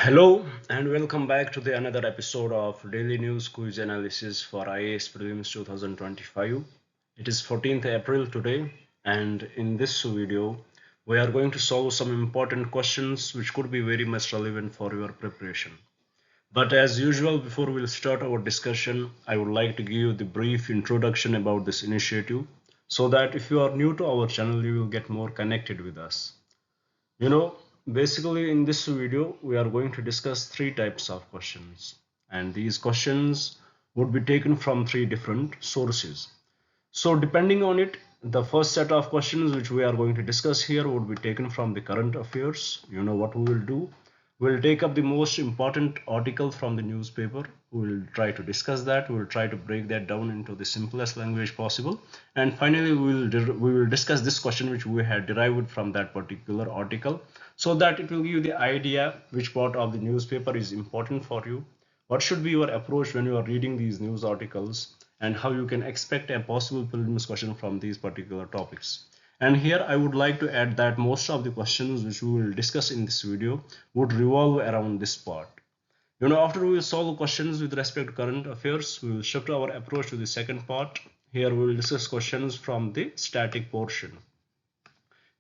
Hello and welcome back to the another episode of Daily News Quiz Analysis for IAS Prelims 2025. It is 14th April today, and in this video we are going to solve some important questions which could be very much relevant for your preparation. But as usual, before we'll start our discussion, I would like to give you the brief introduction about this initiative so that if you are new to our channel you will get more connected with us. You know, Basically in this video, we are going to discuss three types of questions, and these questions would be taken from three different sources. So depending on it, the first set of questions which we are going to discuss here would be taken from the current affairs. You know what we will do? We'll take up the most important article from the newspaper. We'll try to discuss that. We'll try to break that down into the simplest language possible. And finally, we will discuss this question which we had derived from that particular article so that it will give you the idea which part of the newspaper is important for you, what should be your approach when you are reading these news articles, and how you can expect a possible prelims question from these particular topics. And here I would like to add that most of the questions which we will discuss in this video would revolve around this part. After we will solve questions with respect to current affairs, we will shift our approach to the second part. Here we will discuss questions from the static portion.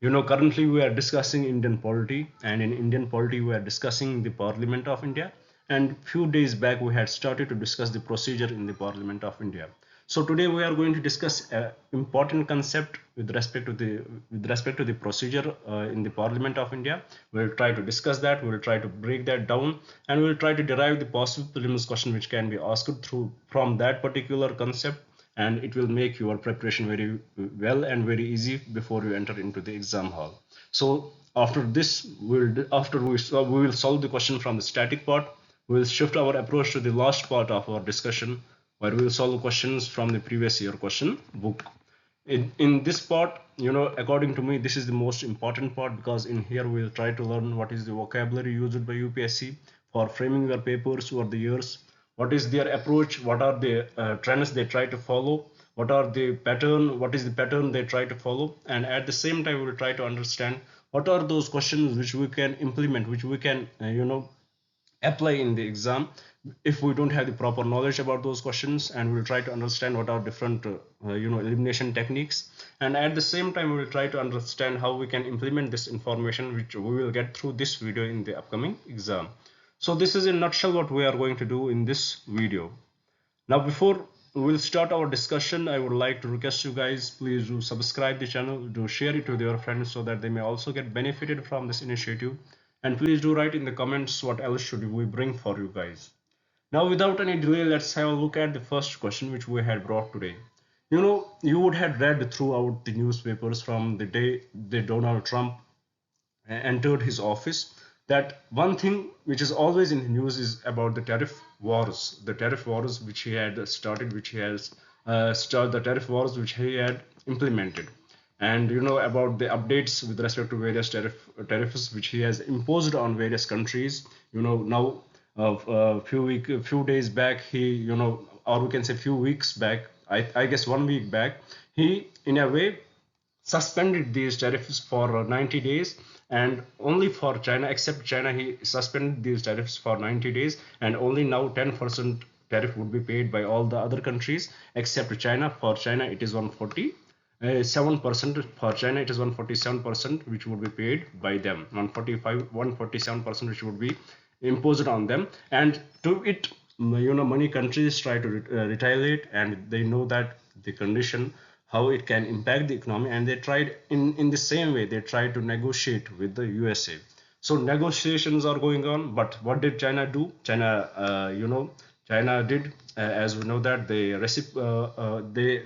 Currently we are discussing Indian polity, and in Indian polity we are discussing the Parliament of India, and few days back we had started to discuss the procedure in the Parliament of India. So today we are going to discuss an important concept with respect to the procedure in the Parliament of India. We'll try to discuss that, we'll try to break that down, and we'll try to derive the possible prelims question which can be asked through from that particular concept, and it will make your preparation very well and very easy before you enter into the exam hall. So after this, we will solve the question from the static part. We will shift our approach to the last part of our discussion, where we will solve questions from the previous year question book. In this part, according to me, this is the most important part, because in here we will try to learn what is the vocabulary used by UPSC for framing their papers over the years, what is their approach, what are the trends they try to follow, what is the pattern they try to follow, and at the same time we will try to understand what are those questions which we can implement, which we can apply in the exam if we don't have the proper knowledge about those questions, and we'll try to understand what are different elimination techniques, and at the same time we will try to understand how we can implement this information which we will get through this video in the upcoming exam. So this is in a nutshell what we are going to do in this video. Now before we'll start our discussion, I would like to request you guys, please do subscribe the channel, do share it with your friends so that they may also get benefited from this initiative, and please do write in the comments what else should we bring for you guys. Now without any delay, let's have a look at the first question which we had brought today. You would have read throughout the newspapers from the day that Donald Trump entered his office that one thing which is always in the news is about the tariff wars which he had started, which he has started the tariff wars which he had implemented, and about the updates with respect to various tariffs which he has imposed on various countries. Now a few days back, or we can say few weeks back, I guess 1 week back, he in a way suspended these tariffs for 90 days, and only for China, except China, he suspended these tariffs for 90 days, and only now 10% tariff would be paid by all the other countries except China. For China it is 147%. For China it is 147%, which would be paid by them. 147% which would be imposed on them, and to it, many countries try to retaliate, and they know that the condition, how it can impact the economy, and they tried in the same way they tried to negotiate with the USA. So negotiations are going on, but what did China do? China did, as we know, that they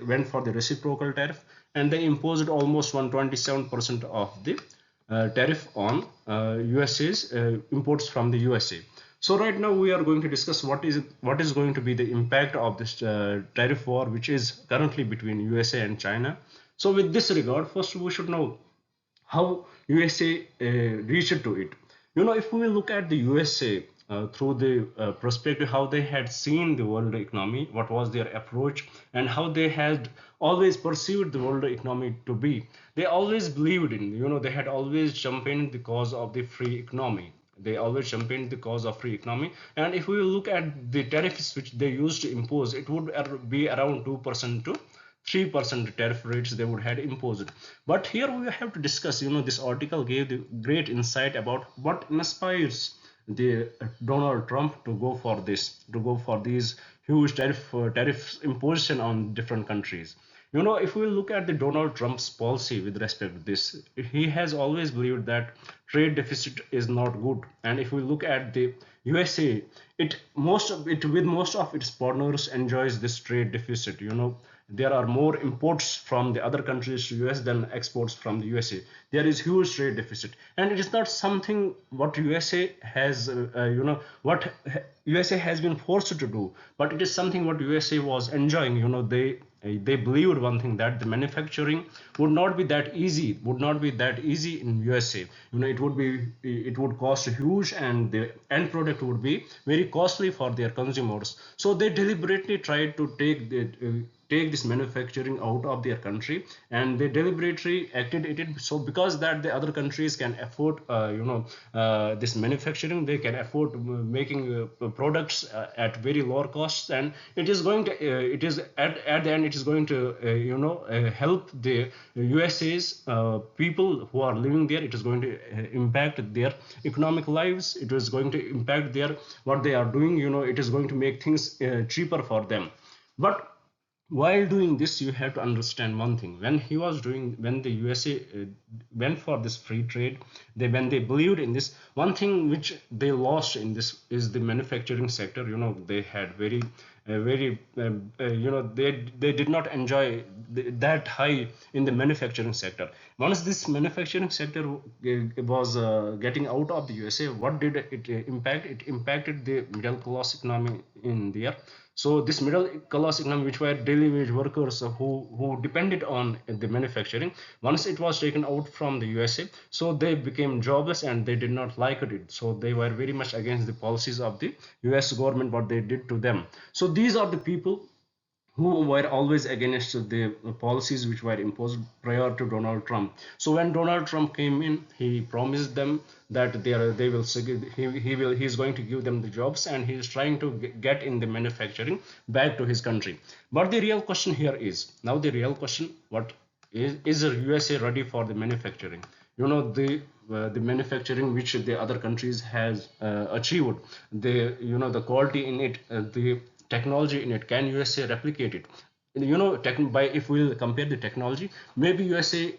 went for the reciprocal tariff, and they imposed almost 127% of the tariff on USA's imports from the USA. So right now we are going to discuss what is going to be the impact of this tariff war which is currently between USA and China. So with this regard, first we should know how USA reached to it. If we look at the USA through the perspective how they had seen the world economy, what was their approach, and how they had always perceived the world economy to be, they always believed in, they had always championed the cause of the free economy. They always championed the cause of free economy. And if we look at the tariffs which they used to impose, it would be around 2% to 3% tariff rates they would have imposed. But here we have to discuss, this article gave the great insight about what inspires the Donald Trump to go for these huge tariff imposition on different countries. If we look at the Donald Trump's policy with respect to this, he has always believed that trade deficit is not good. And if we look at the USA, most of its partners enjoys this trade deficit. There are more imports from the other countries to US than exports from the USA. There is huge trade deficit, and it is not something what USA has, what USA has been forced to do, but it is something what USA was enjoying. They believed one thing, that the manufacturing would not be that easy in USA. It would cost huge, and the end product would be very costly for their consumers. So they deliberately tried to take this manufacturing out of their country, and they deliberately acted it so because that the other countries can afford this manufacturing. They can afford making products at very lower costs, and it is going to it is at the end, it is going to help the USA's people who are living there. It is going to impact their economic lives. It is going to impact their what they are doing. It is going to make things cheaper for them. But while doing this, you have to understand one thing. When the USA went for this free trade, when they believed in this, one thing which they lost in this is the manufacturing sector. They had they did not enjoy that high in the manufacturing sector. Once this manufacturing sector was getting out of the USA, what did it impact? It impacted the middle class economy in there. So this middle class economy, which were daily wage workers who depended on the manufacturing, once it was taken out from the USA, so they became jobless and they did not like it. So they were very much against the policies of the US government, what they did to them. So these are the people who were always against the policies which were imposed prior to Donald Trump. So when Donald Trump came in, he promised them that they will he is going to give them the jobs, and he is trying to get in the manufacturing back to his country. But the real question here is, now the real question, what is the USA ready for the manufacturing? The manufacturing which the other countries has achieved, the quality in it, the technology in it, can USA replicate it? If we'll compare the technology, maybe USA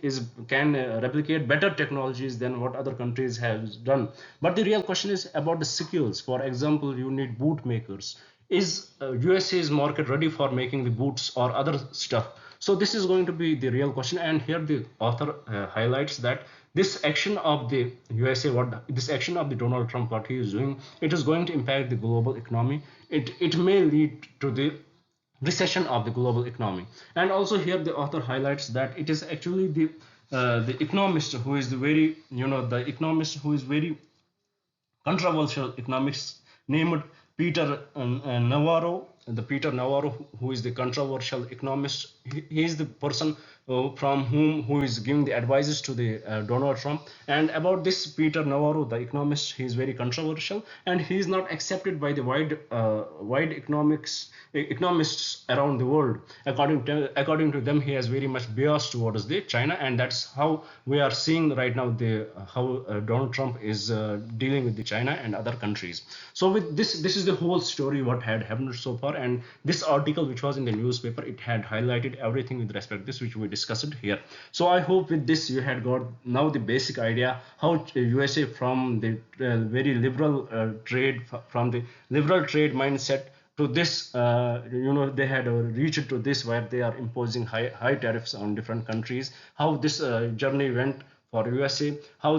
can replicate better technologies than what other countries have done. But the real question is about the skills. For example, you need boot makers. Is USA's market ready for making the boots or other stuff? So this is going to be the real question, and here the author highlights that this action of the USA, this action of the Donald Trump, what he is doing, it is going to impact the global economy. It may lead to the recession of the global economy. And also here the author highlights that it is actually the economist who is the economist who is very controversial economics, named Peter Navarro. The Peter Navarro, who is the controversial economist, he is the person who is giving the advices to the Donald Trump. And about this Peter Navarro, the economist, he is very controversial, and he is not accepted by the wide economists around the world. According to them, he has very much bias towards the China, and that's how we are seeing right now how Donald Trump is dealing with the China and other countries. So with this is the whole story what had happened so far, and this article which was in the newspaper, it had highlighted everything with respect to this which we discussed here. So I hope with this you had got now the basic idea how USA from the very liberal from the liberal trade mindset to this, they had reached to this where they are imposing high tariffs on different countries. How this journey went for USA, how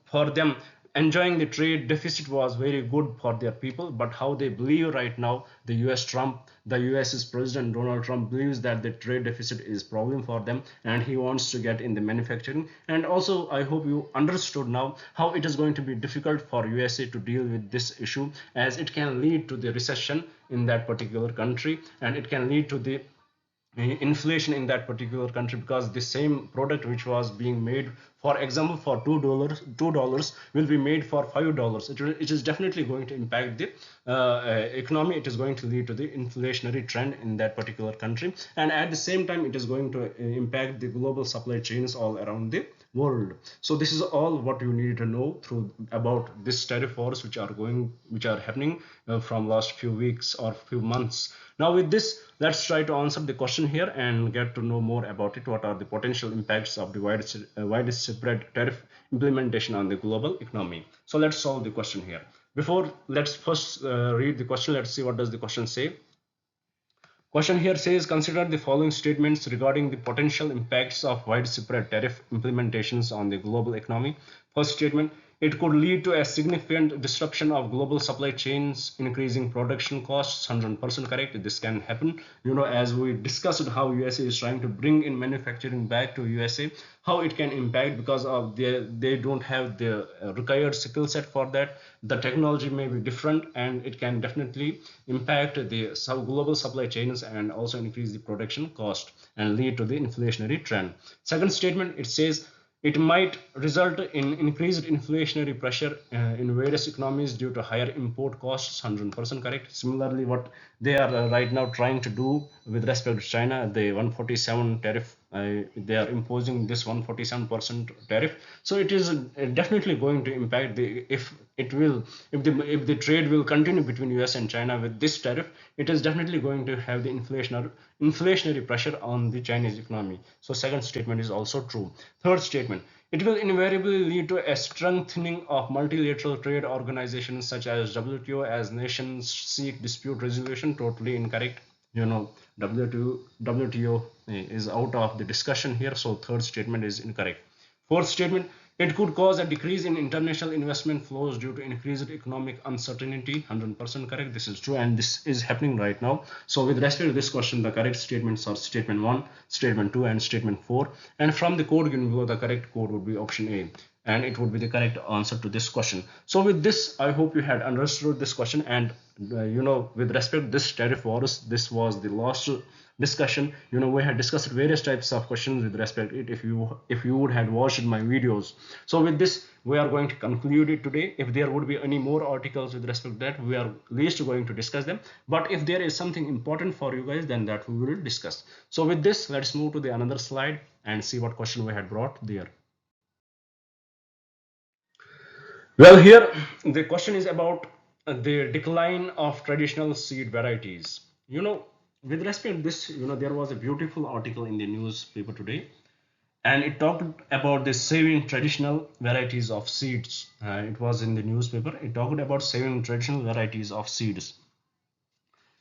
for them enjoying the trade deficit was very good for their people, but how they believe right now the US's president Donald Trump believes that the trade deficit is problem for them, and he wants to get in the manufacturing. And also I hope you understood now how it is going to be difficult for USA to deal with this issue, as it can lead to the recession in that particular country, and it can lead to the inflation in that particular country, because the same product which was being made, for example, for $2 will be made for $5. It is definitely going to impact the economy. It is going to lead to the inflationary trend in that particular country, and at the same time it is going to impact the global supply chains all around the world. So this is all what you need to know through about this tariff wars which are happening from last few weeks or few months. Now with this, let's try to answer the question here and get to know more about it. What are the potential impacts of the widespread tariff implementation on the global economy? So let's solve the question here. Before, let's first read the question. Let's see what does the question say. Question here says, consider the following statements regarding the potential impacts of widespread tariff implementations on the global economy. First statement, it could lead to a significant disruption of global supply chains, increasing production costs. 100% correct. This can happen. As we discussed how USA is trying to bring in manufacturing back to USA, how it can impact because of they don't have the required skill set for that. The technology may be different, and it can definitely impact the global supply chains and also increase the production cost and lead to the inflationary trend. Second statement, it says it might result in increased inflationary pressure in various economies due to higher import costs. 100% correct. Similarly, what they are right now trying to do with respect to China, the 147 tariff, they are imposing this 147% tariff. So it is definitely going to impact if the trade will continue between US and China with this tariff, it is definitely going to have the inflationary pressure on the Chinese economy. So second statement is also true. Third statement, it will invariably lead to a strengthening of multilateral trade organizations such as WTO as nations seek dispute resolution. Totally incorrect. WTO is out of the discussion here, so third statement is incorrect. Fourth statement, it could cause a decrease in international investment flows due to increased economic uncertainty. 100% correct. This is true, and this is happening right now. So with respect to this question, the correct statements are statement 1, statement 2, and statement 4. And from the code given below, the correct code would be option A, and it would be the correct answer to this question. So with this, I hope you had understood this question, and with respect to this tariff wars, this was the last discussion. We had discussed various types of questions with respect to it if you would had watched my videos. So with this, we are going to conclude it today. If there would be any more articles with respect to that, we are least going to discuss them, but if there is something important for you guys, then that we will discuss. So with this, let's move to the another slide and see what question we had brought there. Well, here the question is about the decline of traditional seed varieties. With respect to this, there was a beautiful article in the newspaper today, and it talked about the saving traditional varieties of seeds. It was in the newspaper. It talked about saving traditional varieties of seeds.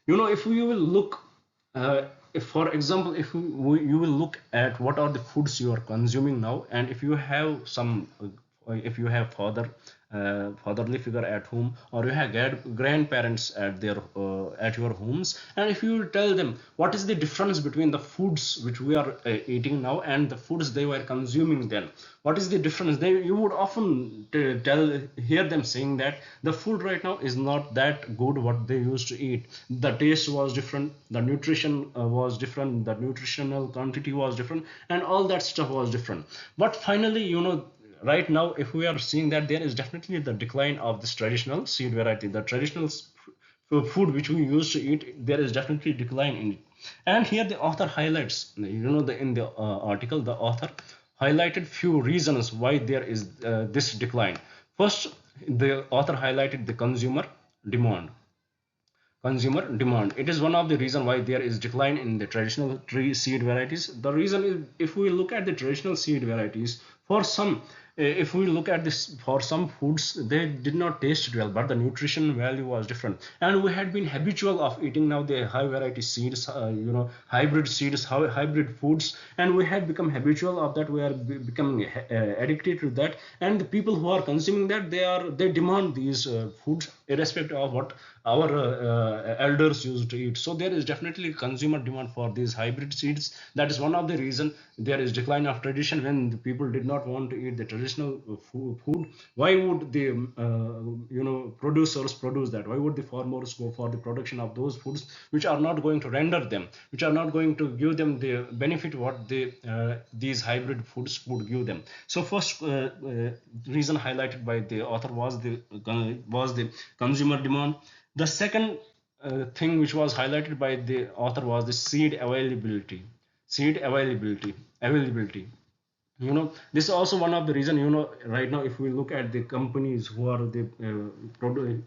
If we will look, if for example, if you will look at what are the foods you are consuming now, and if you have if you have fatherly figure at home, or you have grandparents at at your homes, and if you tell them what is the difference between the foods which we are eating now and the foods they were consuming then, what is the difference, you would often hear them saying that the food right now is not that good what they used to eat. The taste was different, the nutrition was different, the nutritional quantity was different, and all that stuff was different. But finally, right now, if we are seeing that there is definitely the decline of this traditional seed variety, the traditional food which we used to eat, there is definitely decline in it. And here the author highlights, in the article, the author highlighted few reasons why there is this decline. First, the author highlighted the consumer demand. It is one of the reason why there is decline in the traditional tree seed varieties. The reason is, if we look at the traditional seed varieties, for some, if we look at this, for some foods they did not taste well, but the nutrition value was different, and we had been habitual of eating now the high variety seeds, hybrid seeds, hybrid foods, and we had become habitual of that. We are becoming addicted to that, and the people who are consuming that, they demand these foods irrespective of what our elders used to eat. So there is definitely consumer demand for these hybrid seeds. That is one of the reason there is decline of tradition, when the people did not want to eat the tradition traditional food, why would the producers produce that? Why would the farmers go for the production of those foods which are not going to render them, which are not going to give them the benefit what these hybrid foods would give them? So first reason highlighted by the author was the consumer demand. The second thing which was highlighted by the author was the seed availability. Availability. This is also one of the reason. Right now, if we look at the companies who are the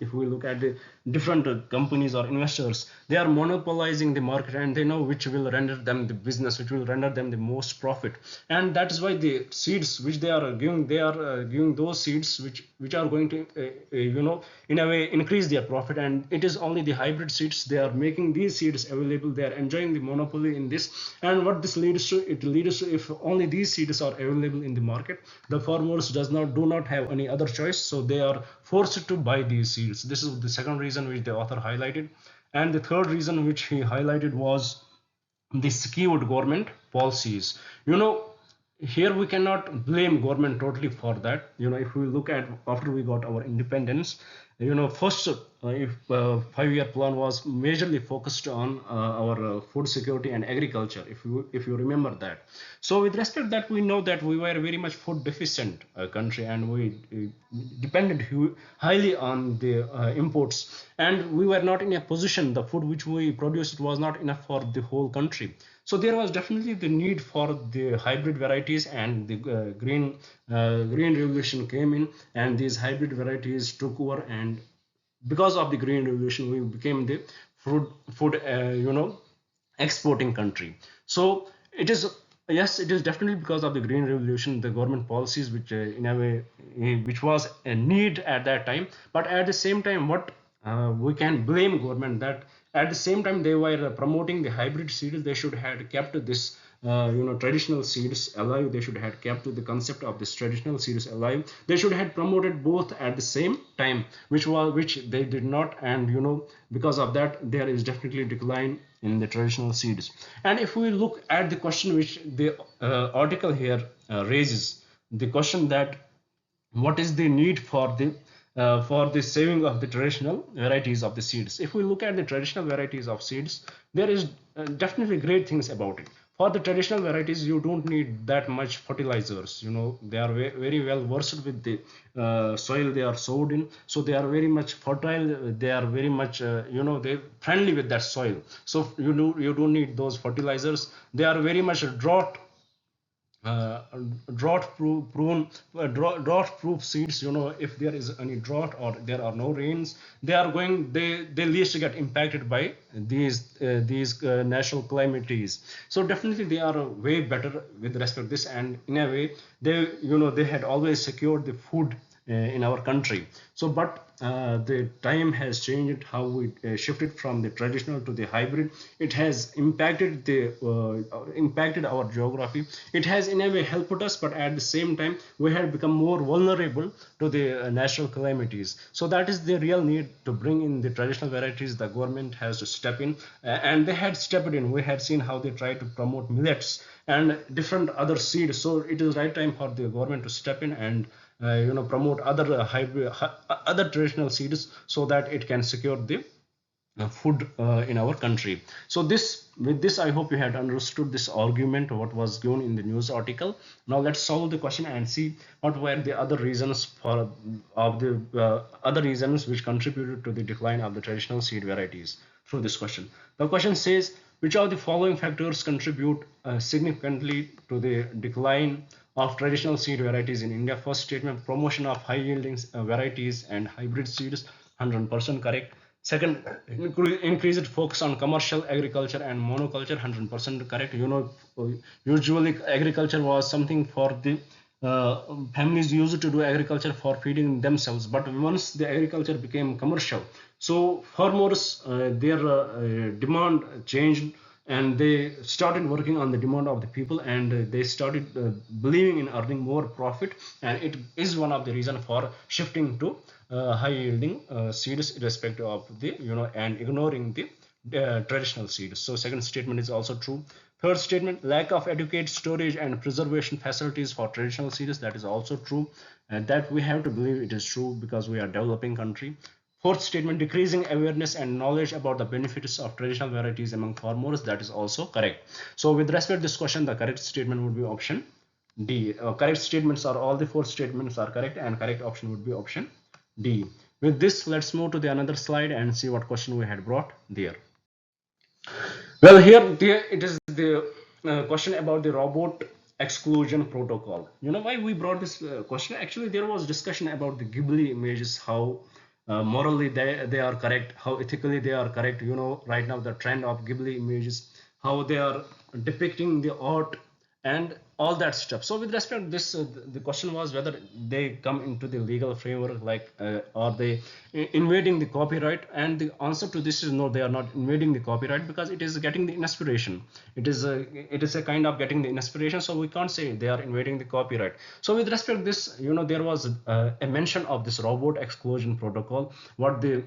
if we look at the different companies or investors, they are monopolizing the market, and they know which will render them the business, which will render them the most profit. And that is why the seeds which they are giving, giving those seeds which are going to in a way increase their profit. And it is only the hybrid seeds, they are making these seeds available, they are enjoying the monopoly in this. And what this leads to, it leads to, if only these seeds are available in the market, the farmers do not have any other choice, so they are forced to buy these seeds. This is the second reason which the author highlighted. And the third reason which he highlighted was the skewed government policies. Here we cannot blame government totally for that. If we look at after we got our independence, first if 5-year plan was majorly focused on our food security and agriculture, if you remember that. So with respect that, we know that we were a very much food deficient country, and we depended highly on the imports, and we were not in a position, the food which we produced was not enough for the whole country. So there was definitely the need for the hybrid varieties, and the green revolution came in, and these hybrid varieties took over. And because of the green revolution, we became the food exporting country. So it is, yes, it is definitely because of the green revolution, the government policies which in a way which was a need at that time. But at the same time, what we can blame government, that at the same time they were promoting the hybrid seeds, they should have kept this traditional seeds alive. They should have kept the concept of this traditional seeds alive. They should have promoted both at the same time, which they did not. And because of that, there is definitely decline in the traditional seeds. And if we look at the question which the article here raises, the question that what is the need for the saving of the traditional varieties of the seeds. If we look at the traditional varieties of seeds, there is definitely great things about it. For the traditional varieties, you don't need that much fertilizers. They are very well versed with the soil they are sowed in, so they are very much fertile. They are very much they friendly with that soil, so you don't need those fertilizers. They are very much drought proof seeds. If there is any drought or there are no rains, they least get impacted by these natural calamities. So definitely they are way better with respect to this, and in a way they had always secured the food in our country. So but the time has changed, how we shifted from the traditional to the hybrid. It has impacted our geography. It has in a way helped us, but at the same time we have become more vulnerable to the natural calamities. So that is the real need to bring in the traditional varieties. The government has to step in, and they had stepped in. We had seen how they try to promote millets and different other seeds. So it is right time for the government to step in and promote other traditional seeds, so that it can secure the food in our country. So with this I hope you had understood this argument, what was given in the news article. Now let's solve the question and see what were the other reasons other reasons which contributed to the decline of the traditional seed varieties through this question. The question says, which of the following factors contribute significantly to the decline of traditional seed varieties in India? First statement, promotion of high yielding varieties and hybrid seeds, 100% correct. Second, increased focus on commercial agriculture and monoculture, 100% correct. Usually agriculture was something for the families used to do agriculture for feeding themselves, but once the agriculture became commercial, so farmers their demand changed, and they started working on the demand of the people, and they started believing in earning more profit, and it is one of the reason for shifting to high yielding seeds irrespective of the and ignoring the traditional seeds. So second statement is also true. Third statement, lack of adequate storage and preservation facilities for traditional cereals. That is also true, and that we have to believe it is true because we are a developing country. Fourth statement, decreasing awareness and knowledge about the benefits of traditional varieties among farmers. That is also correct. So with respect to this question, the correct statement would be option D. Correct statements are, all the four statements are correct, and correct option would be option D. With this, let's move to the another slide and see what question we had brought there. Well, here it is the question about the robot exclusion protocol. You know why we brought this question? Actually, there was discussion about the Ghibli images, how morally they are correct, how ethically they are correct. You know, right now the trend of Ghibli images, how they are depicting the art and all that stuff. So with respect to this, the question was whether they come into the legal framework, like are they invading the copyright? And the answer to this is no, they are not invading the copyright, because it is getting the inspiration. It is a kind of getting the inspiration, so we can't say they are invading the copyright. So with respect to this, you know, there was a mention of this robot exclusion protocol. What we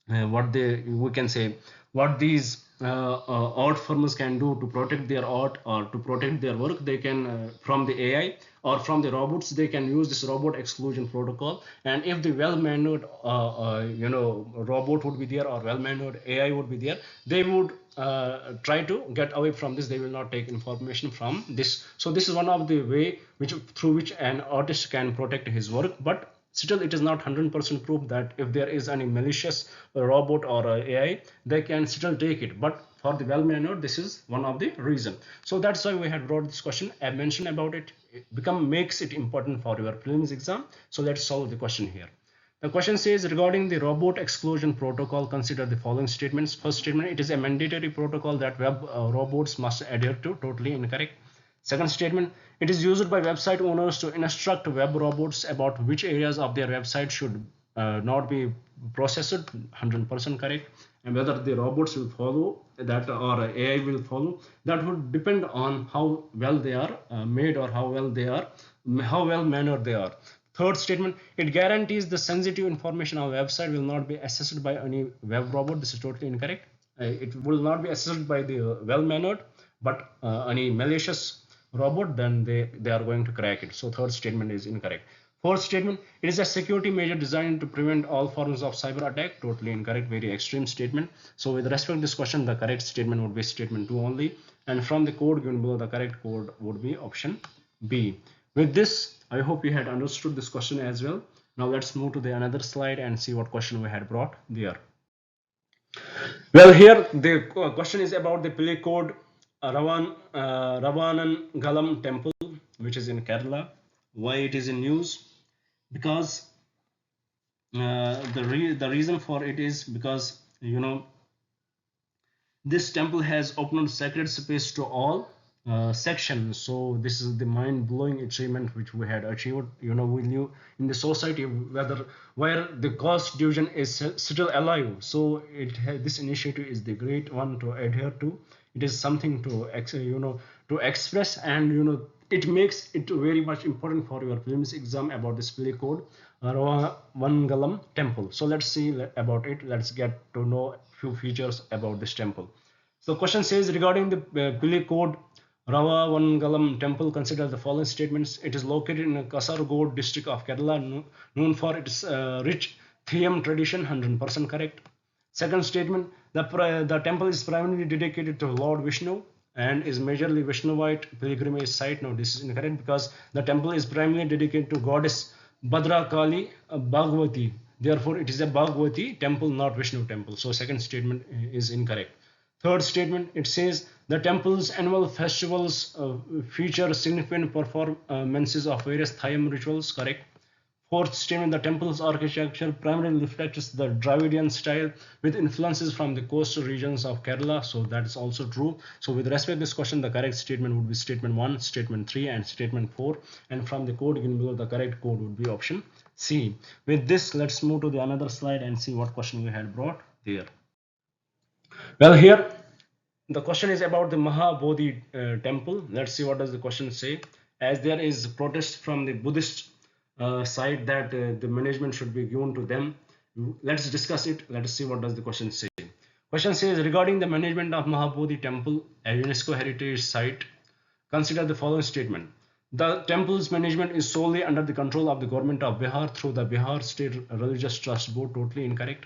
can say, what these art firms can do to protect their art or to protect their work. They can from the AI or from the robots, they can use this robot exclusion protocol. And if the well-mannered robot would be there, or well-mannered AI would be there, they would try to get away from this. They will not take information from this. So this is one of the way through which an artist can protect his work. But still, it is not 100% proof that if there is any malicious robot or AI, they can still take it. But for the well-mannered, this is one of the reason. So that's why we had brought this question. I mentioned about it. Makes it important for your prelims exam. So let's solve the question here. The question says, regarding the robot exclusion protocol, consider the following statements. First statement, it is a mandatory protocol that web robots must adhere to. Totally incorrect. Second statement, it is used by website owners to instruct web robots about which areas of their website should not be processed. 100% correct. And whether the robots will follow that or AI will follow, that would depend on how well they are made, or how well mannered they are. Third statement, it guarantees the sensitive information on website will not be accessed by any web robot. This is totally incorrect. It will not be accessed by the well-mannered, but any malicious robot, then they are going to crack it. So third statement is incorrect. Fourth statement, it is a security measure designed to prevent all forms of cyber attack. Totally incorrect, very extreme statement. So with respect to this question, the correct statement would be statement 2 only. And from the code given below, the correct code would be option B. With this, I hope you had understood this question as well. Now let's move to the another slide and see what question we had brought there. Well, here the question is about the Pilikode Ravanangalam temple, which is in Kerala. Why it is in news? Because the reason for it is because, you know, this temple has opened sacred space to all sections. So this is the mind-blowing achievement which we had achieved. You know, we knew in the society where the caste division is still alive. So this initiative is the great one to adhere to. It is something to express, and it makes it very much important for your prelims exam about this Pilikode Ravanangalam temple. So let's see about it. Let's get to know a few features about this temple. So question says, regarding the Pilikode Ravanangalam temple, consider the following statements. It is located in Kasaragod district of Kerala, known for its rich Theyyam tradition. 100% correct. Second statement, the temple is primarily dedicated to Lord Vishnu and is majorly Vishnuvite pilgrimage site. Now this is incorrect, because the temple is primarily dedicated to goddess Bhadra Kali Bhagavati. Therefore, it is a Bhagavati temple, not Vishnu temple. So second statement is incorrect. Third statement, it says the temple's annual festivals feature significant performances of various Theyyam rituals. Correct. Fourth statement, the temple's architecture primarily reflects the Dravidian style with influences from the coastal regions of Kerala. So that is also true. So with respect to this question, the correct statement would be statement 1, statement 3, and statement 4. And from the code given below, the correct code would be option C. With this, let's move to the another slide and see what question we had brought there. Well, here the question is about the Mahabodhi temple. Let's see what does the question say. As there is protest from the Buddhist side that the management should be given to them. Let's discuss it. Let's see what does the question say. Question says, regarding the management of Mahabodhi temple, a UNESCO heritage site, consider the following statement. The temple's management is solely under the control of the government of Bihar through the Bihar State Religious Trust Board. Totally incorrect,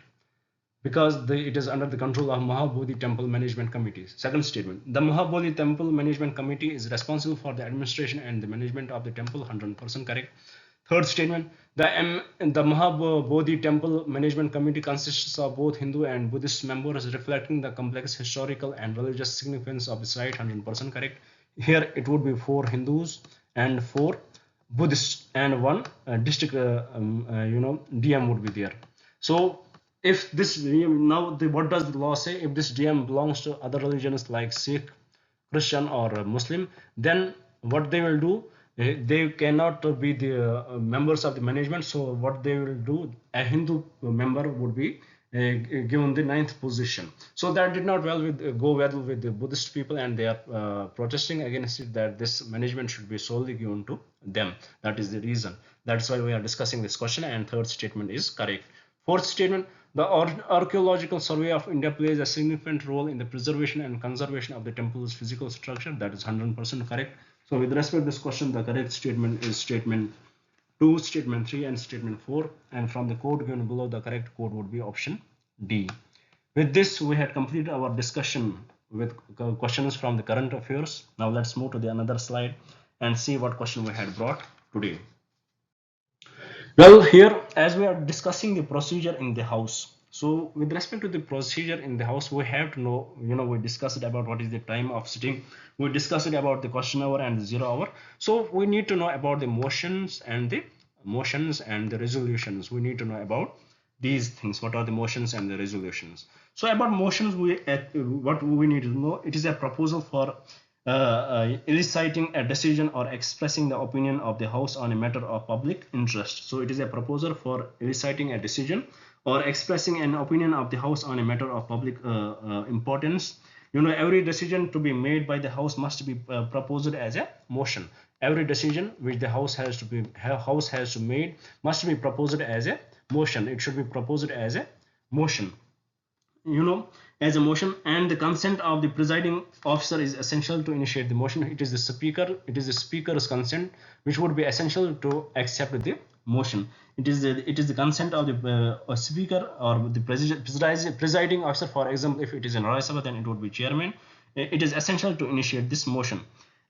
because it is under the control of Mahabodhi Temple Management Committee. Second statement, the Mahabodhi Temple Management Committee is responsible for the administration and the management of the temple. 100% correct. Third statement, the Mahabodhi Temple Management Committee consists of both Hindu and Buddhist members, reflecting the complex historical and religious significance of the site. 100% correct. Here it would be 4 Hindus and 4 Buddhists and 1 district DM would be there. So if this what does the law say? If this DM belongs to other religions like Sikh, Christian or Muslim, then what they will do, they cannot be the members of the management. So what they will do, a Hindu member would be given the 9th position. So that did not go well with the Buddhist people, and they are protesting against it, that this management should be solely given to them. That is the reason. That's why we are discussing this question, and third statement is correct. Fourth statement, the Archaeological Survey of India plays a significant role in the preservation and conservation of the temple's physical structure. That is 100% correct. So with respect to this question, the correct statement is statement 2, statement 3 and statement 4, and from the code given below, the correct code would be option D. With this, we had completed our discussion with questions from the current affairs. Now let's move to the another slide and see what question we had brought today. Well, here as we are discussing the procedure in the house, so with respect to the procedure in the house, we have to know, we discussed about what is the time of sitting, we discussed about the question hour and the 0 hour. So we need to know about the motions and the resolutions. We need to know about these things. What are the motions and the resolutions? So about motions, what we need to know, it is a proposal for eliciting a decision or expressing the opinion of the House on a matter of public interest. So it is a proposal for eliciting a decision or expressing an opinion of the House on a matter of public importance. Every decision to be made by the House must be proposed as a motion. Every decision which the House has to made must be proposed as a motion. It should be proposed as a motion. As a motion, and the consent of the presiding officer is essential to initiate the motion. It is the speaker's consent which would be essential to accept the motion. It is the consent of the speaker or the presiding officer. For example, if it is in Rajya Sabha, then it would be chairman. It is essential to initiate this motion.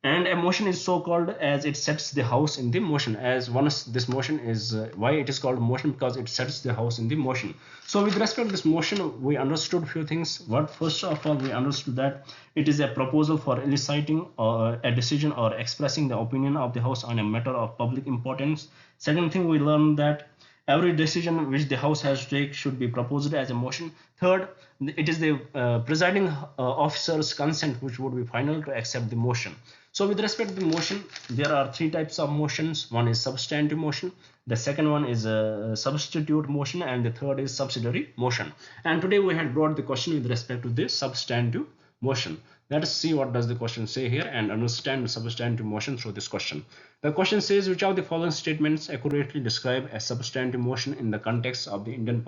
And a motion is so called as it sets the house in the motion. As once this motion is why it is called motion, because it sets the house in the motion. So with respect to this motion, we understood a few things. First of all, we understood that it is a proposal for eliciting a decision or expressing the opinion of the House on a matter of public importance. Second thing, we learned that every decision which the House has to take should be proposed as a motion. Third, it is the presiding officer's consent which would be final to accept the motion. So with respect to the motion, there are 3 types of motions. One is substantive motion, the second one is a substitute motion, and the third is subsidiary motion. And today we had brought the question with respect to this substantive motion. Let us see what does the question say here and understand the substantive motion through this question. The question says, which of the following statements accurately describe a substantive motion in the context of the Indian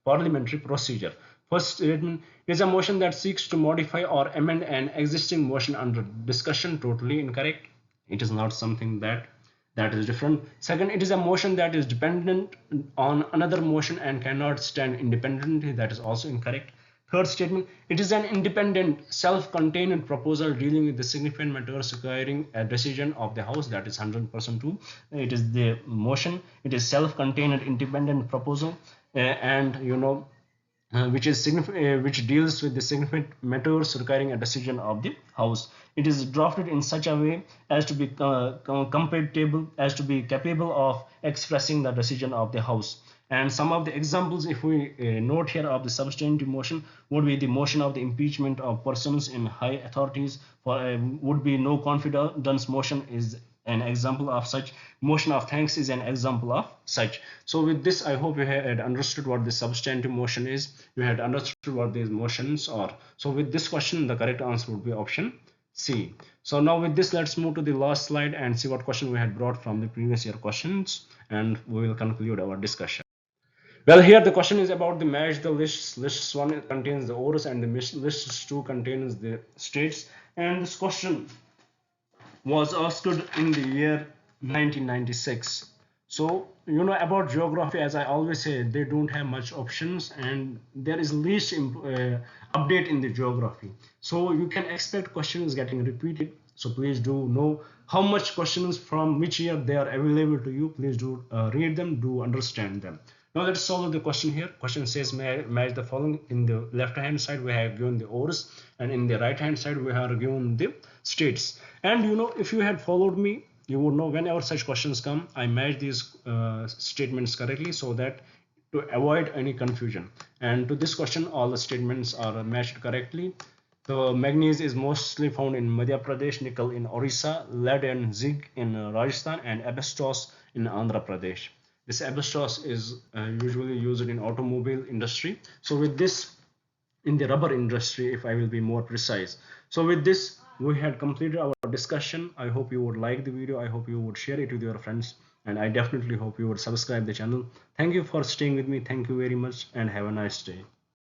parliamentary procedure? First statement is a motion that seeks to modify or amend an existing motion under discussion. Totally incorrect. It is not something that is different. Second, it is a motion that is dependent on another motion and cannot stand independently. That is also incorrect. Third statement, it is an independent, self-contained proposal dealing with the significant matters requiring a decision of the House. That is 100% true. It is the motion. It is self-contained, independent proposal, and which deals with the significant matters requiring a decision of the House. It is drafted in such a way as to be capable of expressing the decision of the House. And some of the examples, if we note here, of the substantive motion would be the motion of the impeachment of persons in high authorities. Would be no confidence motion is an example of such. Motion of thanks is an example of such. So with this, I hope you had understood what the substantive motion is. You had understood what these motions are. So with this question, the correct answer would be option C. So now with this, let's move to the last slide and see what question we had brought from the previous year questions, and we will conclude our discussion. Well, here the question is about the match the lists. List 1 contains the orders and the list 2 contains the states. And this question was asked in the year 1996. So, about geography, as I always say, they don't have much options and there is least update in the geography. So you can expect questions getting repeated. So please do know how much questions from which year they are available to you. Please do read them, do understand them. Now let's solve the question here. Question says match the following. In the left hand side we have given the orders and in the right hand side we have given the states. And if you had followed me, you would know whenever such questions come, I match these statements correctly so that to avoid any confusion. And to this question, all the statements are matched correctly. The manganese is mostly found in Madhya Pradesh, nickel in Odisha, lead and zinc in Rajasthan, and asbestos in Andhra Pradesh. This asbestos is usually used in automobile industry. So with this, in the rubber industry, if I will be more precise. So with this, we had completed our discussion. I hope you would like the video. I hope you would share it with your friends. And I definitely hope you would subscribe the channel. Thank you for staying with me. Thank you very much and have a nice day.